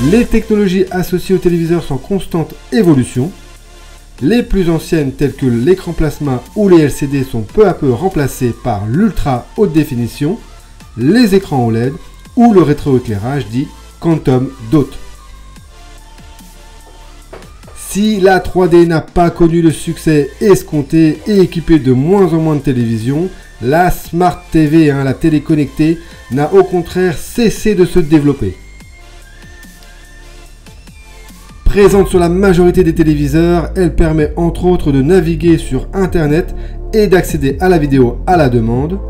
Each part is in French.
Les technologies associées au téléviseur sont en constante évolution. Les plus anciennes telles que l'écran plasma ou les LCD sont peu à peu remplacées par l'ultra haute définition, les écrans OLED ou le rétroéclairage dit quantum dot. Si la 3D n'a pas connu le succès escompté et équipée de moins en moins de télévisions, la Smart TV, la télé connectée, n'a au contraire cessé de se développer. Présente sur la majorité des téléviseurs, elle permet entre autres de naviguer sur Internet et d'accéder à la vidéo à la demande.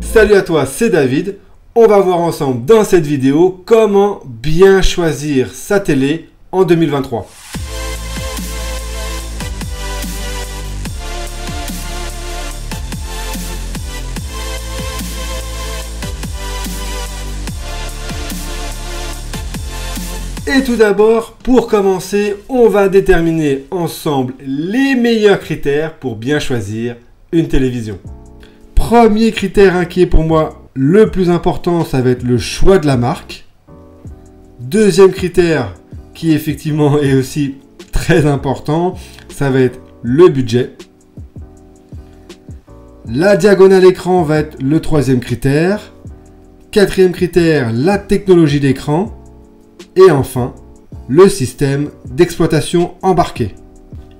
Salut à toi, c'est David. On va voir ensemble dans cette vidéo comment bien choisir sa télé en 2023. Et tout d'abord, pour commencer, on va déterminer ensemble les meilleurs critères pour bien choisir une télévision. Premier critère qui est pour moi le plus important, ça va être le choix de la marque. Deuxième critère qui effectivement est aussi très important, ça va être le budget. La diagonale écran va être le troisième critère. Quatrième critère, la technologie d'écran. Et enfin, le système d'exploitation embarqué.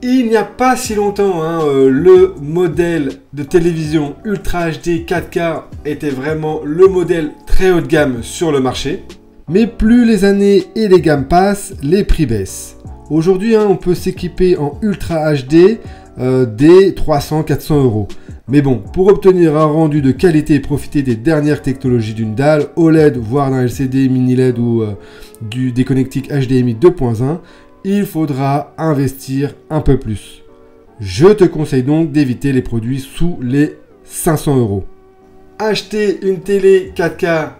Il n'y a pas si longtemps, le modèle de télévision Ultra HD 4K était vraiment le modèle très haut de gamme sur le marché. Mais plus les années et les gammes passent, les prix baissent. Aujourd'hui, on peut s'équiper en Ultra HD dès 300-400 euros. Mais bon, pour obtenir un rendu de qualité et profiter des dernières technologies d'une dalle, OLED, voire d'un LCD, mini LED ou des connectiques HDMI 2.1, il faudra investir un peu plus. Je te conseille donc d'éviter les produits sous les 500 euros. Acheter une télé 4K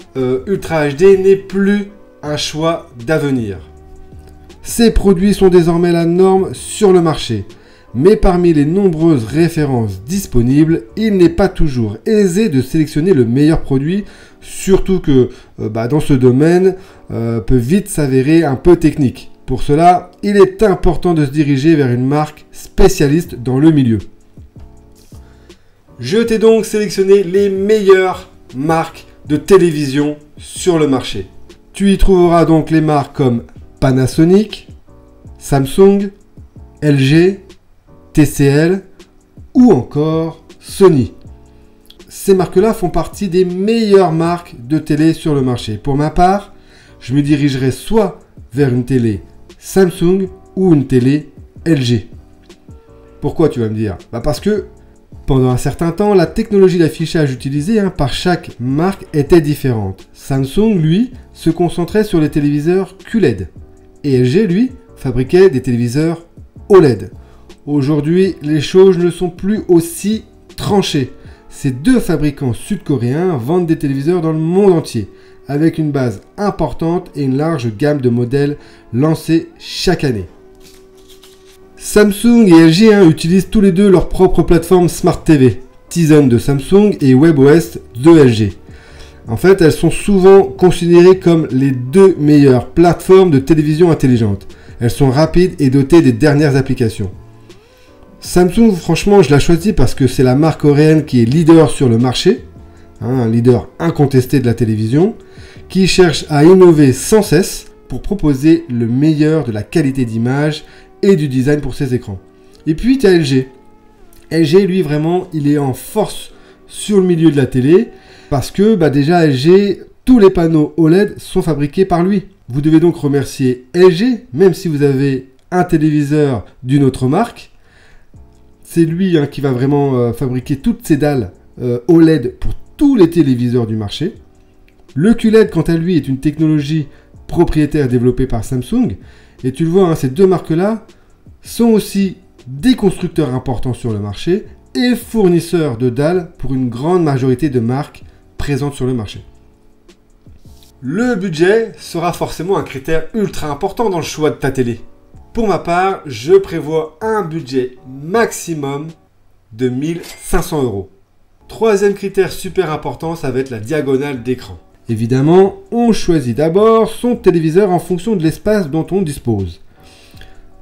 Ultra HD n'est plus un choix d'avenir. Ces produits sont désormais la norme sur le marché. Mais parmi les nombreuses références disponibles, il n'est pas toujours aisé de sélectionner le meilleur produit, surtout que dans ce domaine peut vite s'avérer un peu technique. Pour cela, il est important de se diriger vers une marque spécialiste dans le milieu. Je t'ai donc sélectionné les meilleures marques de télévision sur le marché. Tu y trouveras donc les marques comme Panasonic, Samsung, LG, TCL ou encore Sony. Ces marques-là font partie des meilleures marques de télé sur le marché. Pour ma part, je me dirigerai soit vers une télé Samsung ou une télé LG. Pourquoi, tu vas me dire? Parce que pendant un certain temps, la technologie d'affichage utilisée par chaque marque était différente. Samsung, lui, se concentrait sur les téléviseurs QLED. Et LG, lui, fabriquait des téléviseurs OLED. Aujourd'hui, les choses ne sont plus aussi tranchées. Ces deux fabricants sud-coréens vendent des téléviseurs dans le monde entier, avec une base importante et une large gamme de modèles lancés chaque année. Samsung et LG utilisent tous les deux leur propre plateforme Smart TV, Tizen de Samsung et WebOS de LG. En fait, elles sont souvent considérées comme les deux meilleures plateformes de télévision intelligente. Elles sont rapides et dotées des dernières applications. Samsung, franchement, je l'ai choisi parce que c'est la marque coréenne qui est leader sur le marché, un leader incontesté de la télévision, qui cherche à innover sans cesse pour proposer le meilleur de la qualité d'image et du design pour ses écrans. Et puis, tu as LG. LG, lui, vraiment, il est en force sur le milieu de la télé parce que déjà, LG, tous les panneaux OLED sont fabriqués par lui. Vous devez donc remercier LG, même si vous avez un téléviseur d'une autre marque. C'est lui qui va vraiment fabriquer toutes ces dalles OLED pour tous les téléviseurs du marché. Le QLED, quant à lui, est une technologie propriétaire développée par Samsung. Et tu le vois, ces deux marques-là sont aussi des constructeurs importants sur le marché et fournisseurs de dalles pour une grande majorité de marques présentes sur le marché. Le budget sera forcément un critère ultra important dans le choix de ta télé. Pour ma part, je prévois un budget maximum de 1 500 euros. Troisième critère super important, ça va être la diagonale d'écran. Évidemment, on choisit d'abord son téléviseur en fonction de l'espace dont on dispose.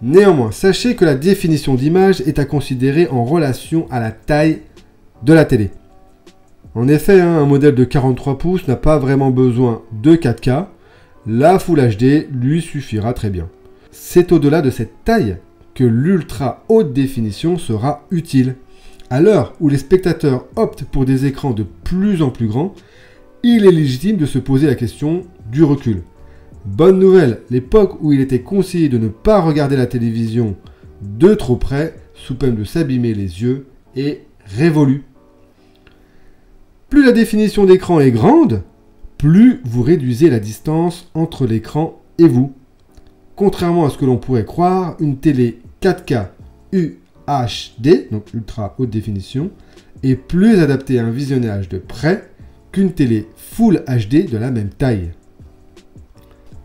Néanmoins, sachez que la définition d'image est à considérer en relation à la taille de la télé. En effet, un modèle de 43 pouces n'a pas vraiment besoin de 4K. La Full HD lui suffira très bien. C'est au-delà de cette taille que l'ultra haute définition sera utile. À l'heure où les spectateurs optent pour des écrans de plus en plus grands, il est légitime de se poser la question du recul. Bonne nouvelle, l'époque où il était conseillé de ne pas regarder la télévision de trop près, sous peine de s'abîmer les yeux, est révolue. Plus la définition d'écran est grande, plus vous réduisez la distance entre l'écran et vous. Contrairement à ce que l'on pourrait croire, une télé 4K UHD, donc ultra haute définition, est plus adaptée à un visionnage de près qu'une télé Full HD de la même taille.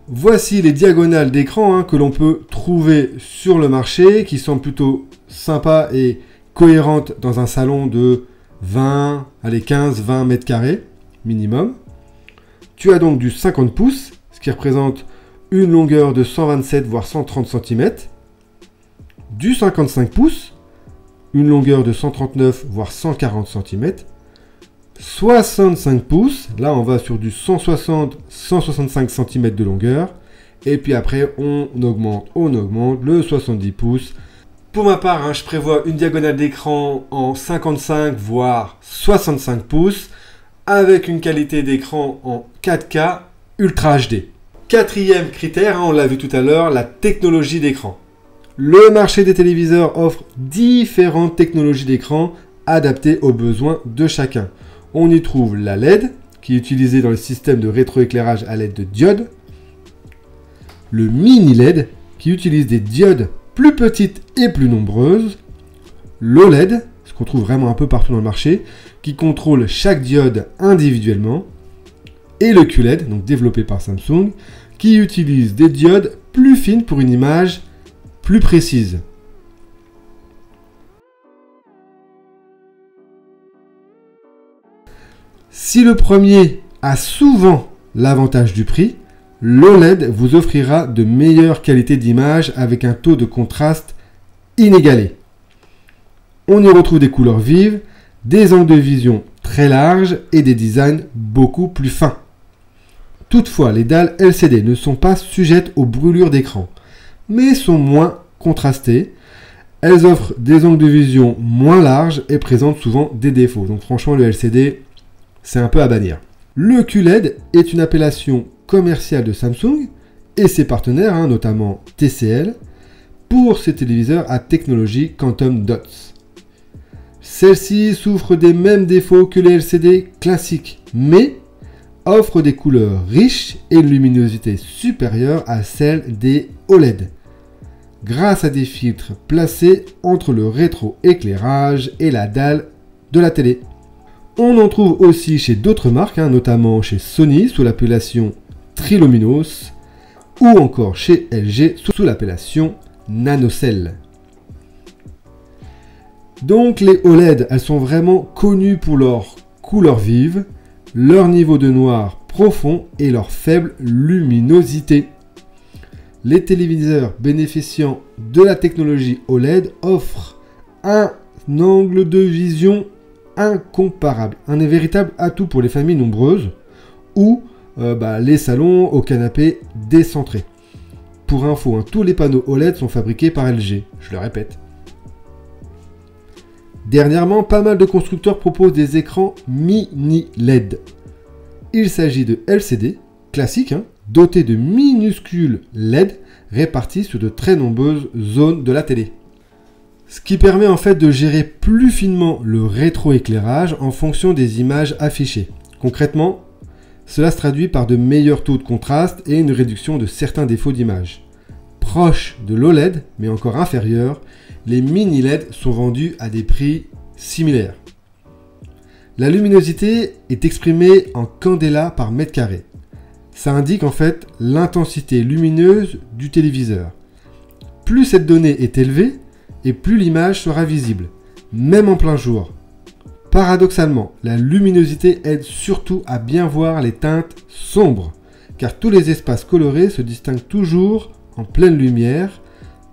Voici les diagonales d'écran que l'on peut trouver sur le marché, qui sont plutôt sympas et cohérentes dans un salon de 15-20 mètres carrés minimum. Tu as donc du 50 pouces, ce qui représente une longueur de 127 voire 130 cm, du 55 pouces, une longueur de 139 voire 140 cm, 65 pouces, là on va sur du 160-165 cm de longueur, et puis après on augmente le 70 pouces. Pour ma part, je prévois une diagonale d'écran en 55 voire 65 pouces, avec une qualité d'écran en 4K Ultra HD. Quatrième critère, on l'a vu tout à l'heure, la technologie d'écran. Le marché des téléviseurs offre différentes technologies d'écran adaptées aux besoins de chacun. On y trouve la LED, qui est utilisée dans le système de rétroéclairage à l'aide de diodes. Le mini LED, qui utilise des diodes plus petites et plus nombreuses. L'OLED, ce qu'on trouve vraiment un peu partout dans le marché, qui contrôle chaque diode individuellement. Et le QLED, donc développé par Samsung, qui utilise des diodes plus fines pour une image plus précise. Si le premier a souvent l'avantage du prix, l'OLED vous offrira de meilleures qualités d'image avec un taux de contraste inégalé. On y retrouve des couleurs vives, des angles de vision très larges et des designs beaucoup plus fins. Toutefois, les dalles LCD ne sont pas sujettes aux brûlures d'écran, mais sont moins contrastées. Elles offrent des angles de vision moins larges et présentent souvent des défauts. Donc franchement, le LCD, c'est un peu à bannir. Le QLED est une appellation commerciale de Samsung et ses partenaires, notamment TCL, pour ses téléviseurs à technologie Quantum Dots. Celle-ci souffre des mêmes défauts que les LCD classiques, mais offre des couleurs riches et une luminosité supérieure à celle des OLED, grâce à des filtres placés entre le rétroéclairage et la dalle de la télé. On en trouve aussi chez d'autres marques, notamment chez Sony sous l'appellation Triluminos ou encore chez LG sous l'appellation NanoCell. Donc les OLED, elles sont vraiment connues pour leur couleur vive, leur niveau de noir profond et leur faible luminosité. Les téléviseurs bénéficiant de la technologie OLED offrent un angle de vision incomparable, un véritable atout pour les familles nombreuses ou les salons au canapé décentré. Pour info, tous les panneaux OLED sont fabriqués par LG, je le répète. Dernièrement, pas mal de constructeurs proposent des écrans mini LED. Il s'agit de LCD classiques, dotés de minuscules LED répartis sur de très nombreuses zones de la télé. Ce qui permet en fait de gérer plus finement le rétroéclairage en fonction des images affichées. Concrètement, cela se traduit par de meilleurs taux de contraste et une réduction de certains défauts d'image. Proche de l'OLED, mais encore inférieur, les mini LED sont vendus à des prix similaires. La luminosité est exprimée en candela par mètre carré. Ça indique en fait l'intensité lumineuse du téléviseur. Plus cette donnée est élevée, et plus l'image sera visible, même en plein jour. paradoxalement, la luminosité aide surtout à bien voir les teintes sombres, car tous les espaces colorés se distinguent toujours en pleine lumière,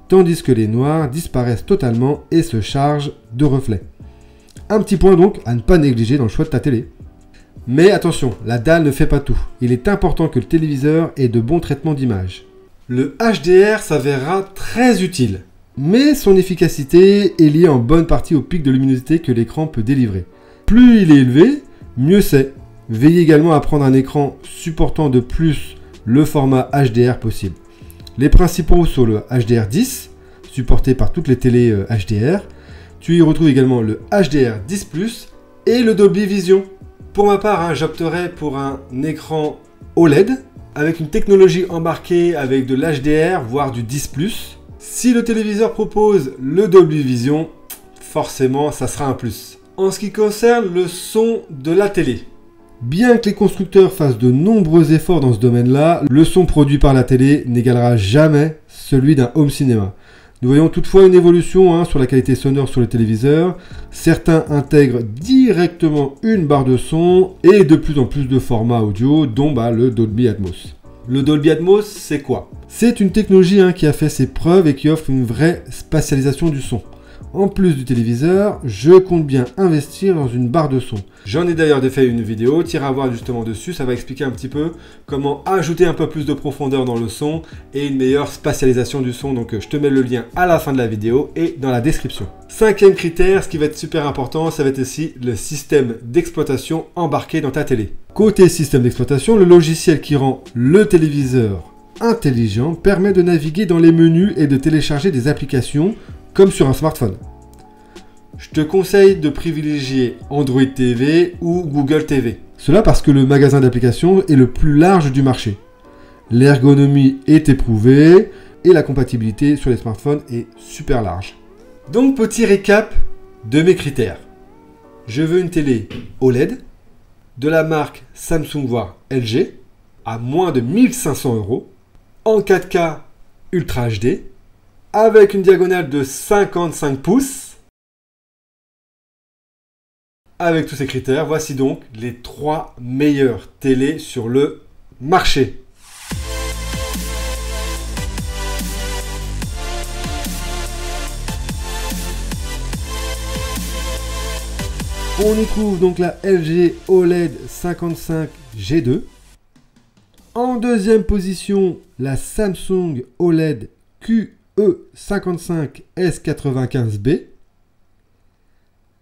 tandis que les noirs disparaissent totalement et se chargent de reflets. Un petit point donc à ne pas négliger dans le choix de ta télé. Mais attention, la dalle ne fait pas tout. Il est important que le téléviseur ait de bons traitements d'image. Le HDR s'avérera très utile, mais son efficacité est liée en bonne partie au pic de luminosité que l'écran peut délivrer. Plus il est élevé, mieux c'est. Veillez également à prendre un écran supportant de plus le format HDR possible. Les principaux sont le HDR10, supporté par toutes les télés HDR. Tu y retrouves également le HDR10+, et le Dolby Vision. Pour ma part, j'opterais pour un écran OLED, avec une technologie embarquée avec de l'HDR, voire du 10+. Si le téléviseur propose le Dolby Vision, forcément, ça sera un plus. En ce qui concerne le son de la télé, bien que les constructeurs fassent de nombreux efforts dans ce domaine-là, le son produit par la télé n'égalera jamais celui d'un home cinéma. Nous voyons toutefois une évolution sur la qualité sonore sur le téléviseur. Certains intègrent directement une barre de son et de plus en plus de formats audio, dont le Dolby Atmos. Le Dolby Atmos, c'est quoi? C'est une technologie qui a fait ses preuves et qui offre une vraie spatialisation du son. En plus du téléviseur, je compte bien investir dans une barre de son. J'en ai d'ailleurs fait une vidéo, tu iras voir justement dessus, ça va expliquer un petit peu comment ajouter un peu plus de profondeur dans le son et une meilleure spatialisation du son. Donc je te mets le lien à la fin de la vidéo et dans la description. Cinquième critère, ce qui va être super important, ça va être aussi le système d'exploitation embarqué dans ta télé. Côté système d'exploitation, le logiciel qui rend le téléviseur intelligent permet de naviguer dans les menus et de télécharger des applications comme sur un smartphone. Je te conseille de privilégier Android TV ou Google TV. Cela parce que le magasin d'applications est le plus large du marché. L'ergonomie est éprouvée et la compatibilité sur les smartphones est super large. Donc petit récap de mes critères. Je veux une télé OLED de la marque Samsung voire LG à moins de 1500 €, en 4K Ultra HD, avec une diagonale de 55 pouces. Avec tous ces critères, voici donc les 3 meilleures télés sur le marché. On y trouve donc la LG OLED 55 G2. En deuxième position, la Samsung OLED QE55 S95B.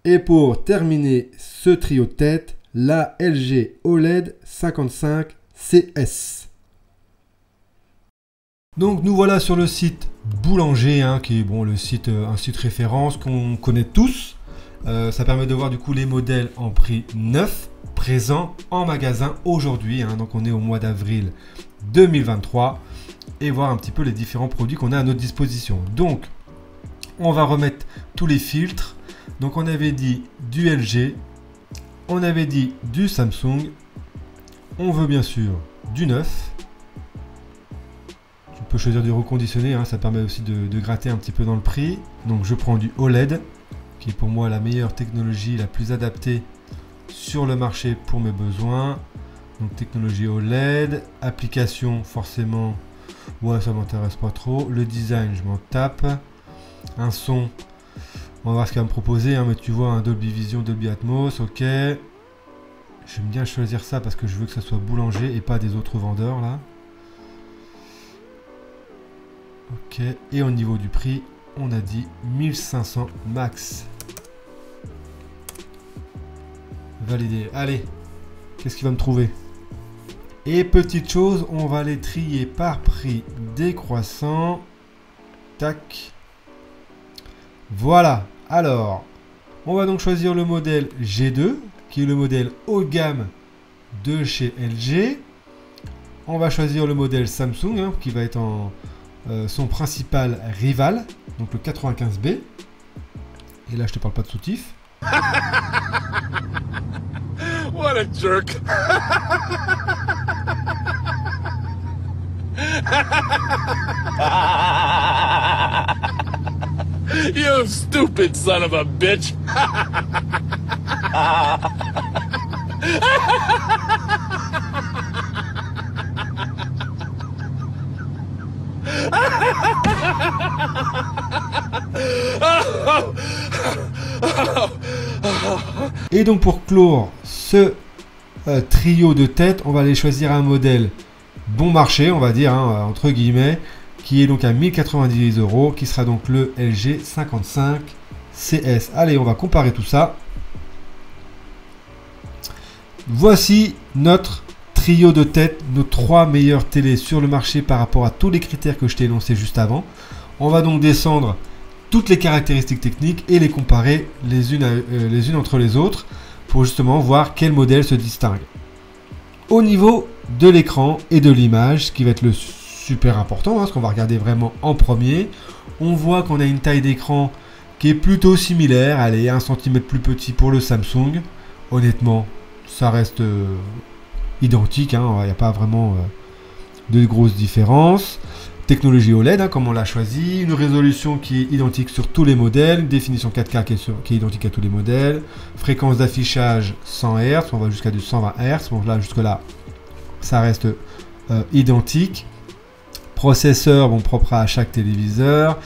Et pour terminer ce trio de tête, la LG OLED 55 CS. Donc nous voilà sur le site Boulanger, qui est un site référence qu'on connaît tous. Ça permet de voir du coup les modèles en prix neuf présents en magasin aujourd'hui. Donc on est au mois d'avril 2023 et voir un petit peu les différents produits qu'on a à notre disposition. Donc on va remettre tous les filtres. Donc on avait dit du LG, on avait dit du Samsung, on veut bien sûr du neuf. Tu peux choisir du reconditionné, ça permet aussi de gratter un petit peu dans le prix. Donc je prends du OLED, qui est pour moi la meilleure technologie, la plus adaptée sur le marché pour mes besoins. Donc technologie OLED, application forcément, ça m'intéresse pas trop. Le design, je m'en tape. Un son, on va voir ce qu'il va me proposer, mais tu vois, un Dolby Vision, Dolby Atmos, ok. J'aime bien choisir ça parce que je veux que ça soit Boulanger et pas des autres vendeurs là. Ok, et au niveau du prix, on a dit 1500 max. Validé. Allez, qu'est-ce qu'il va me trouver? Et petite chose, on va les trier par prix décroissant. Tac. Voilà. Alors, on va donc choisir le modèle G2, qui est le modèle haut de gamme de chez LG. On va choisir le modèle Samsung, qui va être son principal rival, donc le 95B. Et là, je te parle pas de soutif. What a jerk. You stupid son of a bitch. Et donc pour clore ce trio de têtes, on va aller choisir un modèle bon marché, on va dire, hein, entre guillemets, qui est donc à 1090 €, qui sera donc le LG 55 CS. Allez, on va comparer tout ça. Voici notre trio de tête, nos 3 meilleures télés sur le marché par rapport à tous les critères que je t'ai énoncés juste avant. On va donc descendre toutes les caractéristiques techniques et les comparer les unes entre les autres pour justement voir quel modèle se distingue. Au niveau de l'écran et de l'image, ce qui va être le super important, hein, ce qu'on va regarder vraiment en premier, on voit qu'on a une taille d'écran qui est plutôt similaire, allez, 1 cm plus petit pour le Samsung. Honnêtement, ça reste identique, hein, il n'y a pas vraiment de grosses différences. Technologie OLED, hein, comme on l'a choisi, une résolution qui est identique sur tous les modèles, une définition 4K qui est identique à tous les modèles, fréquence d'affichage 100 Hz, on va jusqu'à du 120 Hz, bon là jusque là ça reste identique. Processeur, bon, propre à chaque téléviseur.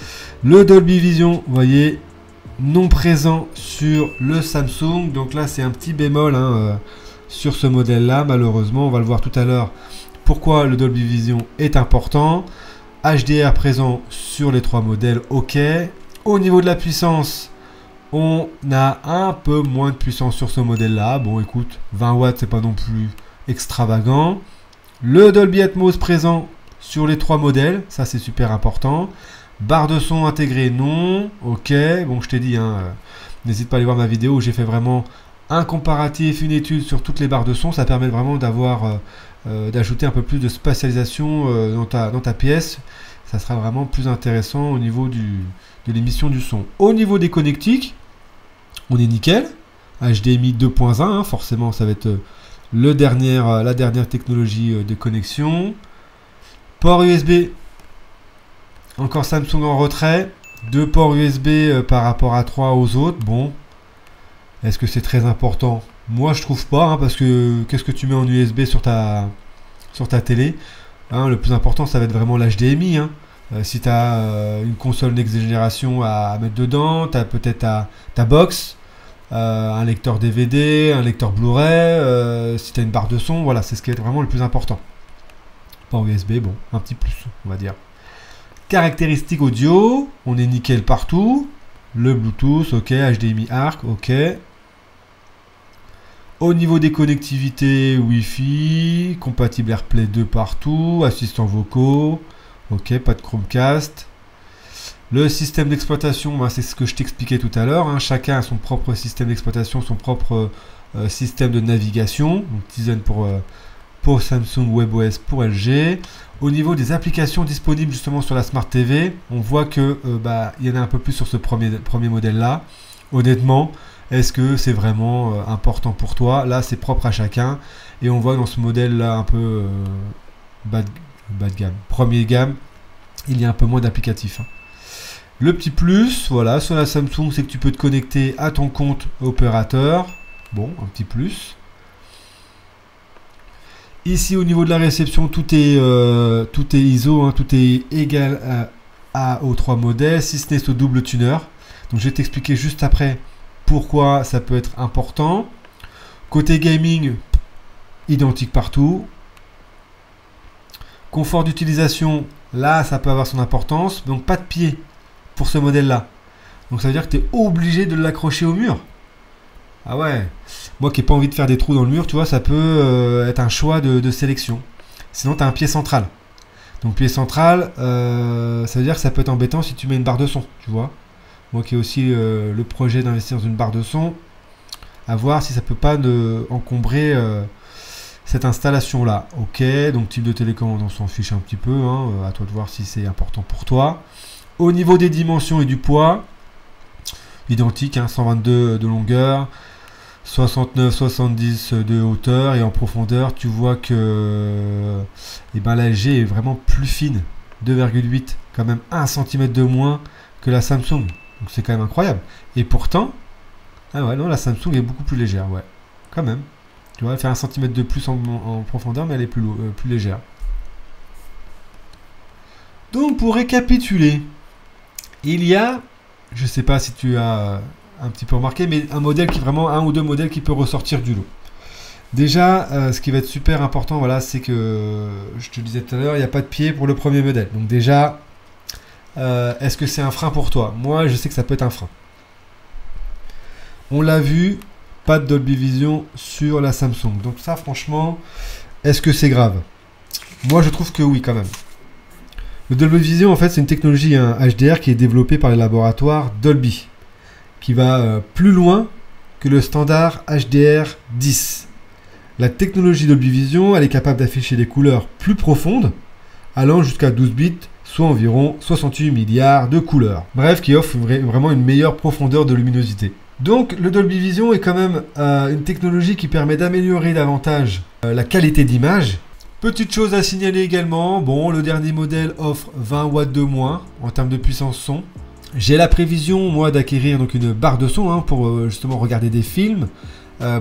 Le Dolby Vision, vous voyez, non présent sur le Samsung, donc là c'est un petit bémol, hein, sur ce modèle là, malheureusement. On va le voir tout à l'heure pourquoi le Dolby Vision est important. HDR présent sur les 3 modèles, ok. Au niveau de la puissance, on a un peu moins de puissance sur ce modèle là. Bon écoute, 20 watts c'est pas non plus extravagant. Le Dolby Atmos présent sur les 3 modèles, ça c'est super important. Barre de son intégrée, non, ok. Bon, je t'ai dit, hein, n'hésite pas à aller voir ma vidéo où j'ai fait vraiment un comparatif, une étude sur toutes les barres de son. Ça permet vraiment d'avoir d'ajouter un peu plus de spatialisation dans ta pièce. Ça sera vraiment plus intéressant au niveau de l'émission du son. Au niveau des connectiques, on est nickel. HDMI 2.1, hein, forcément ça va être la dernière technologie de connexion. Port USB, encore Samsung en retrait. 2 ports USB par rapport à 3 aux autres. Bon, est-ce que c'est très important? Moi je trouve pas, hein, parce que qu'est-ce que tu mets en USB sur ta télé, hein, le plus important ça va être vraiment l'HDMI, hein. Si tu as une console next génération à mettre dedans, tu as peut-être ta box, un lecteur DVD, un lecteur Blu-ray, si tu as une barre de son, voilà, c'est ce qui est vraiment le plus important. Port USB, bon, un petit plus, on va dire. Caractéristiques audio, on est nickel partout. Le Bluetooth, ok, HDMI ARC, ok. Au niveau des connectivités, Wi-Fi, compatible AirPlay 2 partout, assistants vocaux, ok, pas de Chromecast. Le système d'exploitation, ben, c'est ce que je t'expliquais tout à l'heure, hein. Chacun a son propre système d'exploitation, son propre système de navigation. Donc Tizen pour Samsung, WebOS pour LG. Au niveau des applications disponibles justement sur la Smart TV, on voit que il y en a un peu plus sur ce premier modèle là. Honnêtement, est-ce que c'est vraiment important pour toi? Là c'est propre à chacun et on voit dans ce modèle là un peu bas de gamme, premier gamme, il y a un peu moins d'applicatifs, hein. Le petit plus, voilà, sur la Samsung, c'est que tu peux te connecter à ton compte opérateur. Bon, un petit plus. Ici, au niveau de la réception, tout est ISO, hein, tout est égal aux 3 modèles, si ce n'est ce double tuner. Donc, je vais t'expliquer juste après pourquoi ça peut être important. Côté gaming, identique partout. Confort d'utilisation, là, ça peut avoir son importance. Donc, pas de pied pour ce modèle-là. Donc, ça veut dire que tu es obligé de l'accrocher au mur. Ah ouais, moi qui n'ai pas envie de faire des trous dans le mur, tu vois, ça peut être un choix de sélection. Sinon, tu as un pied central. Donc, pied central, ça veut dire que ça peut être embêtant si tu mets une barre de son, tu vois. Moi qui ai aussi le projet d'investir dans une barre de son, à voir si ça peut pas encombrer cette installation-là. Ok, donc type de télécommande, on s'en fiche un petit peu, hein, à toi de voir si c'est important pour toi. Au niveau des dimensions et du poids, identique, hein, 122 de longueur, 69-70 de hauteur, et en profondeur tu vois que la LG est vraiment plus fine, 2,8, quand même 1 cm de moins que la Samsung, donc c'est quand même incroyable. Et pourtant Ah ouais, non, la Samsung est beaucoup plus légère, ouais. Quand même. Tu vois, elle fait 1 cm de plus en profondeur, mais elle est plus légère. Donc, pour récapituler, il y a, je sais pas si tu as un petit peu remarqué, mais un ou deux modèles qui peut ressortir du lot. Déjà, ce qui va être super important, voilà, c'est que, je te le disais tout à l'heure, il n'y a pas de pied pour le premier modèle. Donc déjà, est-ce que c'est un frein pour toi? Moi, je sais que ça peut être un frein. On l'a vu, pas de Dolby Vision sur la Samsung. Donc ça, franchement, est-ce que c'est grave? Moi, je trouve que oui, quand même. Le Dolby Vision, en fait, c'est une technologie HDR qui est développée par les laboratoires Dolby, qui va plus loin que le standard HDR10. La technologie Dolby Vision, elle est capable d'afficher des couleurs plus profondes, allant jusqu'à 12 bits, soit environ 68 milliards de couleurs. Bref, qui offre vraiment une meilleure profondeur de luminosité. Donc, le Dolby Vision est quand même une technologie qui permet d'améliorer davantage la qualité d'image. Petite chose à signaler également, bon, le dernier modèle offre 20 watts de moins en termes de puissance son. J'ai la prévision, moi, d'acquérir donc une barre de son pour justement regarder des films,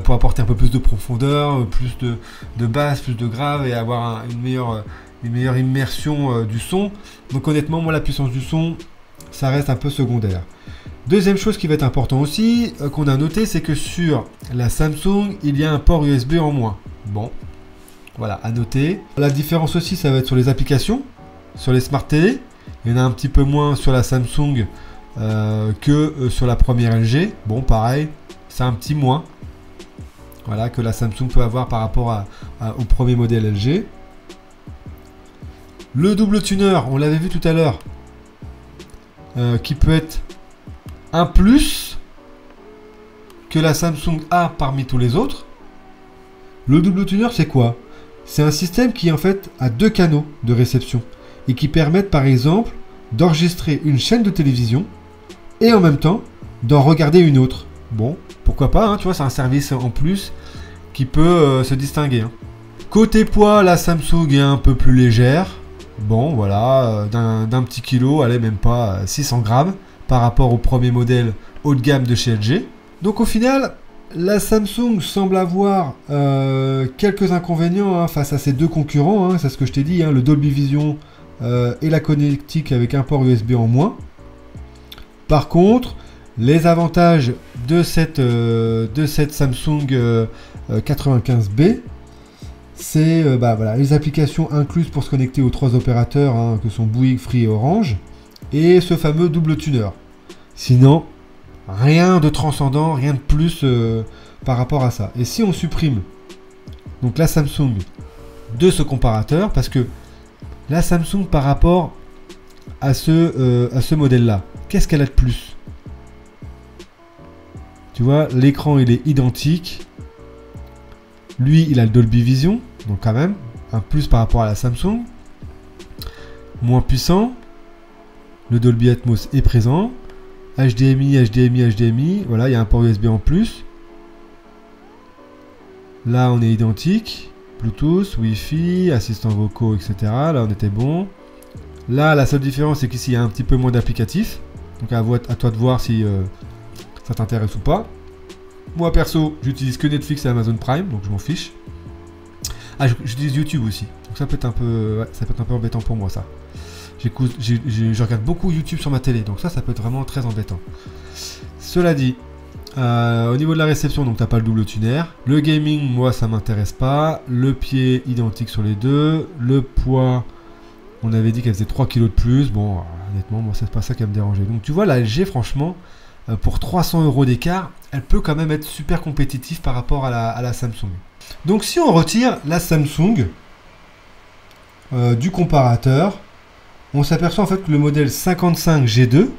pour apporter un peu plus de profondeur, plus de basse, plus de grave et avoir une meilleure immersion du son. Donc honnêtement, moi, la puissance du son, ça reste un peu secondaire. Deuxième chose qui va être important aussi, qu'on a noté, c'est que sur la Samsung, il y a un port USB en moins. Bon, voilà, à noter. La différence aussi, ça va être sur les applications, sur les Smart TV. Il y en a un petit peu moins sur la Samsung que sur la première LG. Bon, pareil, c'est un petit moins. Voilà, que la Samsung peut avoir par rapport au premier modèle LG. Le double tuner, on l'avait vu tout à l'heure, qui peut être un plus que la Samsung a parmi tous les autres. Le double tuner, c'est quoi? C'est un système qui en fait a 2 canaux de réception et qui permettent par exemple d'enregistrer une chaîne de télévision et en même temps d'en regarder une autre. Bon, pourquoi pas, tu vois, c'est un service en plus qui peut se distinguer. Côté poids, la Samsung est un peu plus légère. Bon, voilà, d'un petit kilo, elle est même pas 600 grammes par rapport au premier modèle haut de gamme de chez LG. Donc au final, la Samsung semble avoir quelques inconvénients face à ses deux concurrents, c'est ce que je t'ai dit, le Dolby Vision et la connectique avec un port USB en moins. Par contre, les avantages de cette Samsung 95B, c'est voilà, les applications incluses pour se connecter aux 3 opérateurs que sont Bouygues, Free et Orange, et ce fameux double tuner. Sinon, rien de transcendant, rien de plus par rapport à ça. Et si on supprime donc la Samsung de ce comparateur, parce que la Samsung par rapport à ce modèle-là, qu'est-ce qu'elle a de plus? Tu vois, l'écran il est identique. Lui, il a le Dolby Vision, donc quand même, un plus par rapport à la Samsung. Moins puissant. Le Dolby Atmos est présent. HDMI, HDMI, HDMI. Voilà, il y a un port USB en plus. Là, on est identique. Bluetooth, Wi-Fi, assistants vocaux, etc. Là, on était bon. Là, la seule différence, c'est qu'ici, il y a un petit peu moins d'applicatifs. Donc, à toi de voir si ça t'intéresse ou pas. Moi, perso, j'utilise que Netflix et Amazon Prime, donc je m'en fiche. Ah, j'utilise YouTube aussi. Donc, ça peut être un peu, ouais, ça peut être un peu embêtant pour moi, ça. Je regarde beaucoup YouTube sur ma télé, donc ça peut être vraiment très embêtant. Cela dit, au niveau de la réception, donc t'as pas le double tuner. Le gaming, moi ça m'intéresse pas. Le pied identique sur les deux. Le poids, on avait dit qu'elle faisait 3 kg de plus. Bon, honnêtement, moi c'est pas ça qui va me déranger. Donc tu vois, la LG, franchement, pour 300 € d'écart, elle peut quand même être super compétitive par rapport à la Samsung. Donc si on retire la Samsung du comparateur, on s'aperçoit en fait que le modèle 55G2,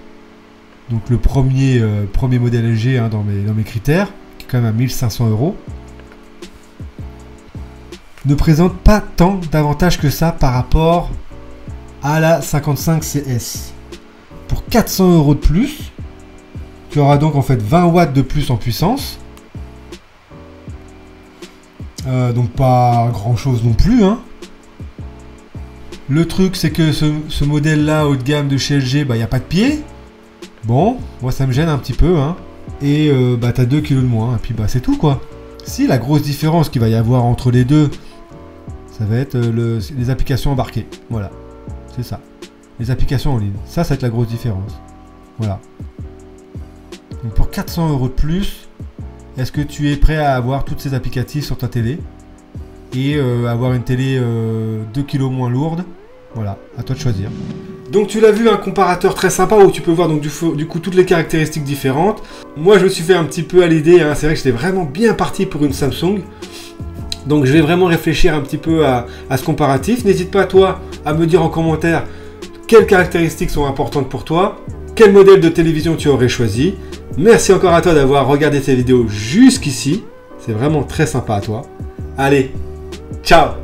donc le premier modèle LG dans mes critères, qui est quand même à 1500 €, ne présente pas tant d'avantages que ça par rapport à la 55CS. Pour 400 € de plus, tu auras donc en fait 20 watts de plus en puissance. Donc pas grand chose non plus, Le truc, c'est que ce modèle-là, haut de gamme de chez LG, il n'y a pas de pied. Bon, moi, ça me gêne un petit peu. et t'as 2 kg de moins, et puis c'est tout quoi. Si, la grosse différence qu'il va y avoir entre les deux, ça va être les applications embarquées. Voilà, c'est ça. Les applications en ligne, ça va être la grosse différence. Voilà. Donc pour 400 € de plus, est-ce que tu es prêt à avoir toutes ces applicatifs sur ta télé et avoir une télé 2 kg moins lourde? Voilà, à toi de choisir. Donc tu l'as vu, un comparateur très sympa où tu peux voir donc du coup toutes les caractéristiques différentes. Moi je me suis fait un petit peu à l'idée, hein. C'est vrai que j'étais vraiment bien parti pour une Samsung. Donc je vais vraiment réfléchir un petit peu à ce comparatif. N'hésite pas toi à me dire en commentaire quelles caractéristiques sont importantes pour toi, quel modèle de télévision tu aurais choisi. Merci encore à toi d'avoir regardé cette vidéo jusqu'ici. C'est vraiment très sympa à toi. Allez, ciao!